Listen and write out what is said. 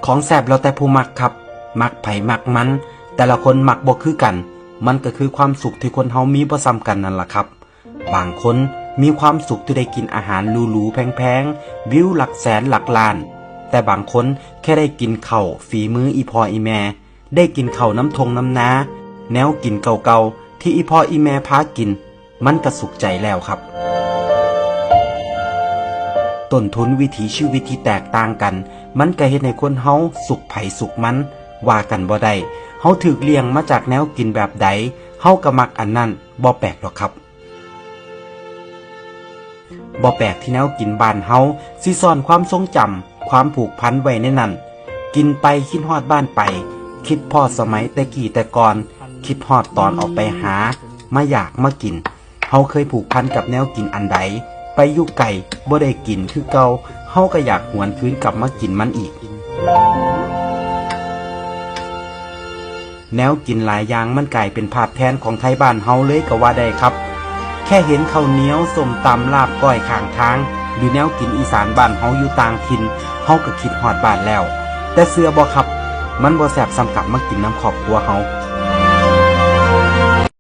ของแซ่บแล้วแต่ผู้มักครับมักไผมักมันแต่ละคนมักบ่คือกันมันก็คือความสุขที่คนเฮามีบ่ซ้ำกันนั่นล่ะครับบางคนมีความสุขที่ได้กินอาหารหรูๆแพงๆวิวหลักแสนหลักล้านแต่บางคนแค่ได้กินข้าวฝีมืออีพ่ออีแม่ได้กินข้าวน้ำทงน้ำนาแนวกินเก่าๆที่อีพ่ออีแม่พากินมันก็สุขใจแล้วครับต้นทุนวิถีชีวิตที่แตกต่างกันมันก็เฮ็ดให้คนเฮาสุขไผสุขมันว่ากันบ่ได้เฮาถูกเลี้ยงมาจากแนวกินแบบใดเฮาก็มักอันนั้นบ่แปลกหรอกครับบ่แปลกที่แนวกินบ้านเฮาสิซ่อนความทรงจำความผูกพันไว้ในนั้นกินไปคิดฮอดบ้านไปคิดพอสมัยแต่กี้แต่ก่อนคิดฮอดตอนออกไปหามาอยากมากินเฮาเคยผูกพันกับแนวกินอันใดไปอยู่ไกลบ่ได้กินคือเก่าเฮาก็อยากหวนคืนกลับมากินมันอีกแนวกินหลายอย่างมันกลายเป็นภาพแทนของไทยบ้านเฮาเลยก็ว่าได้ครับแค่เห็นข้าวเหนียวส้มตำลาบก้อยข้างทางหรือแนวกินอีสานบ้านเฮาอยู่ต่างถิ่นเฮาก็คิดฮอดบ้านแล้วแต่เชื่อบ่ครับมันบ่แซ่บสำกับมากินน้ำครอบครัวเฮา